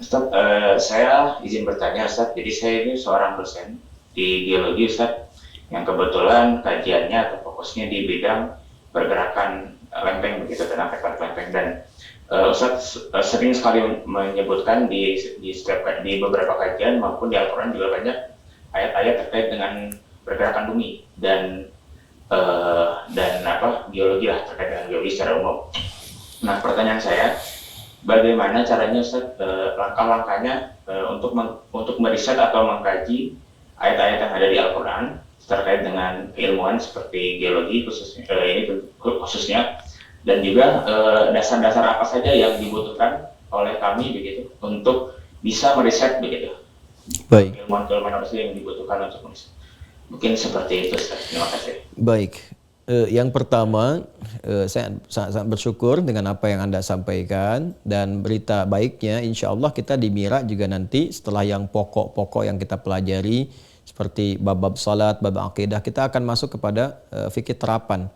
Ustaz, saya izin bertanya Ustaz, jadi saya ini seorang dosen di geologi Ustaz, yang kebetulan kajiannya atau fokusnya di bidang pergerakan lempeng begitu, dan efek lempeng. Dan Ustaz sering sekali menyebutkan di beberapa kajian maupun di Al-Quran juga banyak ayat-ayat terkait dengan pergerakan bumi dan apa geologi lah, terkait dengan geologi secara umum. Nah, pertanyaan saya, bagaimana caranya Ustaz, langkah-langkahnya untuk meriset atau mengkaji ayat-ayat yang ada di Al-Quran terkait dengan keilmuan seperti geologi khususnya, dan juga dasar-dasar apa saja yang dibutuhkan oleh kami begitu untuk bisa meriset begitu. Baik. Keilmuan-keilmuan apa saja yang dibutuhkan untuk meriset. Mungkin seperti itu Ustaz. Terima kasih. Baik. Yang pertama, saya sangat bersyukur dengan apa yang Anda sampaikan, dan berita baiknya insya Allah kita di Mira juga nanti setelah yang pokok-pokok yang kita pelajari seperti bab-bab salat, bab akidah, kita akan masuk kepada fikih terapan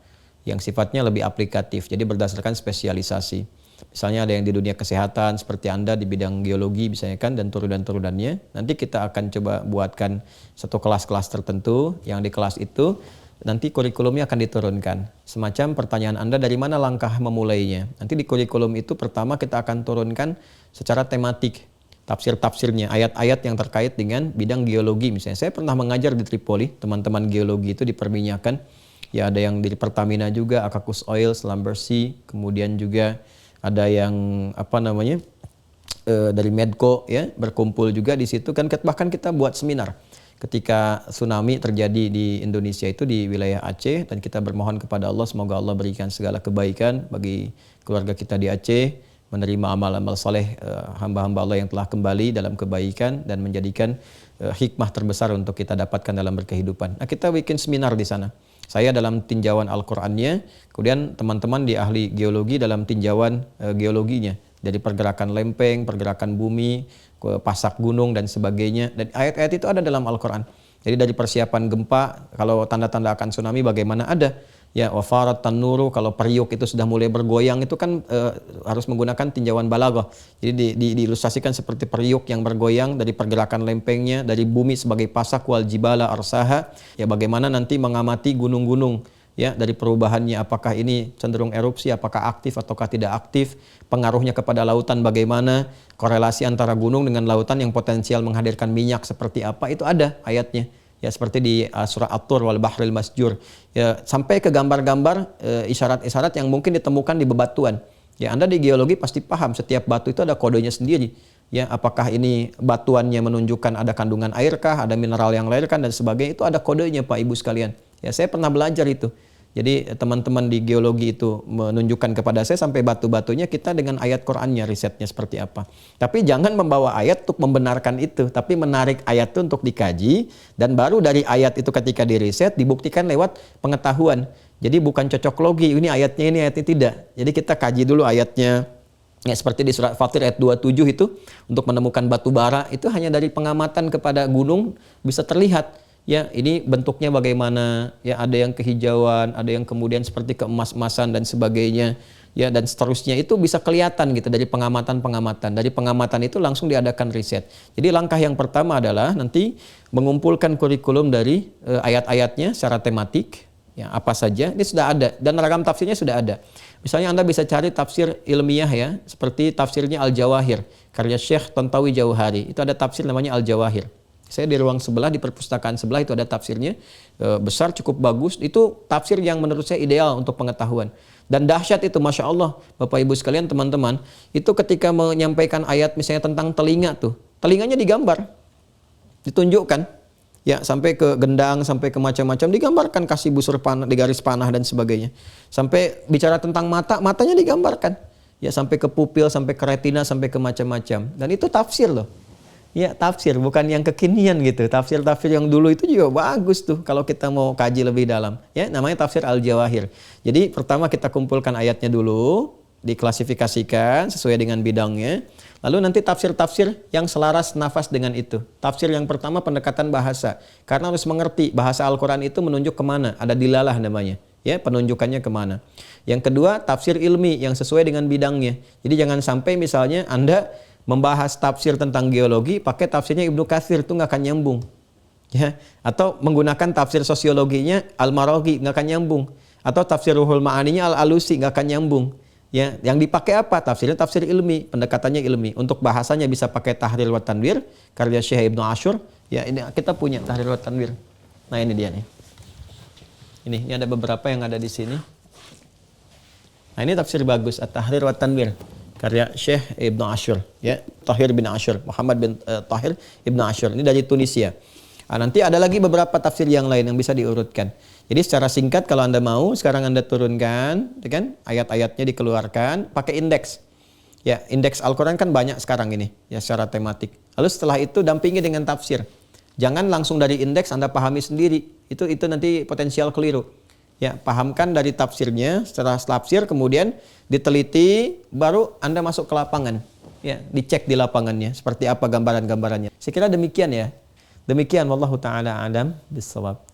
yang sifatnya lebih aplikatif, jadi berdasarkan spesialisasi. Misalnya ada yang di dunia kesehatan seperti Anda di bidang geologi misalnya kan, dan turunan-turunannya. Nanti kita akan coba buatkan satu kelas-kelas tertentu, yang di kelas itu nanti kurikulumnya akan diturunkan. Semacam pertanyaan Anda dari mana langkah memulainya. Nanti di kurikulum itu pertama kita akan turunkan secara tematik tafsir-tafsirnya, ayat-ayat yang terkait dengan bidang geologi. Misalnya saya pernah mengajar di Tripoli, teman-teman geologi itu diperminyakan. Ya ada yang di Pertamina juga, Akakus Oil, Slumbersea, kemudian juga ada yang dari Medco ya, berkumpul juga di situ kan, bahkan kita buat seminar ketika tsunami terjadi di Indonesia itu di wilayah Aceh, dan kita bermohon kepada Allah semoga Allah berikan segala kebaikan bagi keluarga kita di Aceh, menerima amal-amal saleh hamba-hamba Allah yang telah kembali dalam kebaikan dan menjadikan hikmah terbesar untuk kita dapatkan dalam berkehidupan. Nah, kita bikin seminar di sana. Saya dalam tinjauan Al-Qur'annya, kemudian teman-teman di ahli geologi dalam tinjauan geologinya, dari pergerakan lempeng, pergerakan bumi, pasak gunung dan sebagainya. Dan ayat-ayat itu ada dalam Al-Quran. Jadi dari persiapan gempa, kalau tanda-tanda akan tsunami bagaimana ada. Ya, wafarat tanuru, kalau periuk itu sudah mulai bergoyang itu kan harus menggunakan tinjauan balaghah. Jadi diilustrasikan seperti periuk yang bergoyang dari pergerakan lempengnya, dari bumi sebagai pasak, wal jibala arsaha. Ya, bagaimana nanti mengamati gunung-gunung. Ya, dari perubahannya, apakah ini cenderung erupsi, apakah aktif ataukah tidak aktif, pengaruhnya kepada lautan bagaimana, korelasi antara gunung dengan lautan yang potensial menghadirkan minyak seperti apa, itu ada ayatnya. Ya, seperti di surah At-Tur wal Bahril Masjur. Ya, sampai ke gambar-gambar isyarat-isyarat yang mungkin ditemukan di bebatuan. Ya, Anda di geologi pasti paham setiap batu itu ada kodenya sendiri. Ya, apakah ini batuannya menunjukkan ada kandungan airkah, ada mineral yang lain kan dan sebagainya, itu ada kodenya Pak Ibu sekalian. Ya, saya pernah belajar itu. Jadi teman-teman di geologi itu menunjukkan kepada saya sampai batu-batunya, kita dengan ayat Qur'annya risetnya seperti apa. Tapi jangan membawa ayat untuk membenarkan itu, tapi menarik ayat itu untuk dikaji, dan baru dari ayat itu ketika diriset dibuktikan lewat pengetahuan. Jadi bukan cocok logi, ini ayatnya tidak. Jadi kita kaji dulu ayatnya. Ya, seperti di surat Fatir ayat 27 itu, untuk menemukan batu bara itu hanya dari pengamatan kepada gunung bisa terlihat. Ya, ini bentuknya bagaimana, ya ada yang kehijauan, ada yang kemudian seperti keemas-emasan dan sebagainya, ya dan seterusnya, itu bisa kelihatan gitu dari pengamatan-pengamatan. Dari pengamatan itu langsung diadakan riset. Jadi langkah yang pertama adalah nanti mengumpulkan kurikulum dari ayat-ayatnya secara tematik, ya apa saja, ini sudah ada dan ragam tafsirnya sudah ada. Misalnya Anda bisa cari tafsir ilmiah ya, seperti tafsirnya Al-Jawahir, karya Syekh Tantawi Jauhari, itu ada tafsir namanya Al-Jawahir. Saya di ruang sebelah, di perpustakaan sebelah itu ada tafsirnya, besar, cukup bagus. Itu tafsir yang menurut saya ideal untuk pengetahuan. Dan dahsyat itu, Masya Allah, Bapak Ibu sekalian, teman-teman, itu ketika menyampaikan ayat misalnya tentang telinga tuh, telinganya digambar, ditunjukkan, ya sampai ke gendang, sampai ke macam-macam, digambarkan, kasih busur panah, di garis panah dan sebagainya. Sampai bicara tentang mata, matanya digambarkan, ya sampai ke pupil, sampai ke retina, sampai ke macam-macam. Dan itu tafsir loh. Ya, tafsir, bukan yang kekinian gitu. Tafsir-tafsir yang dulu itu juga bagus tuh kalau kita mau kaji lebih dalam. Ya, namanya tafsir Al-Jawahir. Jadi pertama kita kumpulkan ayatnya dulu, diklasifikasikan sesuai dengan bidangnya. Lalu nanti tafsir-tafsir yang selaras nafas dengan itu. Tafsir yang pertama pendekatan bahasa. Karena harus mengerti bahasa Al-Quran itu menunjuk kemana. Ada dilalah namanya. Ya, penunjukannya kemana. Yang kedua, tafsir ilmi yang sesuai dengan bidangnya. Jadi jangan sampai misalnya Anda membahas tafsir tentang geologi pakai tafsirnya Ibnu Katsir itu nggak akan nyambung. Ya, atau menggunakan tafsir sosiologinya Al-Maraghi nggak akan nyambung, atau tafsir Ruhul Ma'aninya Al-Alusi nggak akan nyambung. Ya, yang dipakai apa? Tafsirnya tafsir ilmi, pendekatannya ilmi. Untuk bahasanya bisa pakai Tahrir wa Tanwir karya Syekh Ibnu Asyur. Ya, ini kita punya Tahrir wa Tanwir. Nah, ini dia nih. Ini ada beberapa yang ada di sini. Nah, ini tafsir bagus, At-Tahrir wa Tanwir karya Syekh Ibnu Asyur, ya, Tahir bin Asyur, Muhammad bin Tahir Ibnu Asyur. Ini dari Tunisia. Nah, nanti ada lagi beberapa tafsir yang lain yang bisa diurutkan. Jadi secara singkat kalau Anda mau, sekarang Anda turunkan, kan? Ayat-ayatnya dikeluarkan, pakai indeks. Ya, indeks Al-Quran kan banyak sekarang ini, ya, secara tematik. Lalu setelah itu dampingi dengan tafsir. Jangan langsung dari indeks Anda pahami sendiri. Itu nanti potensial keliru. Ya, pahamkan dari tafsirnya, setelah tafsir kemudian diteliti, baru Anda masuk ke lapangan. Ya, dicek di lapangannya seperti apa gambaran-gambarannya. Saya kira demikian ya. Demikian wallahu taala alam bissawab.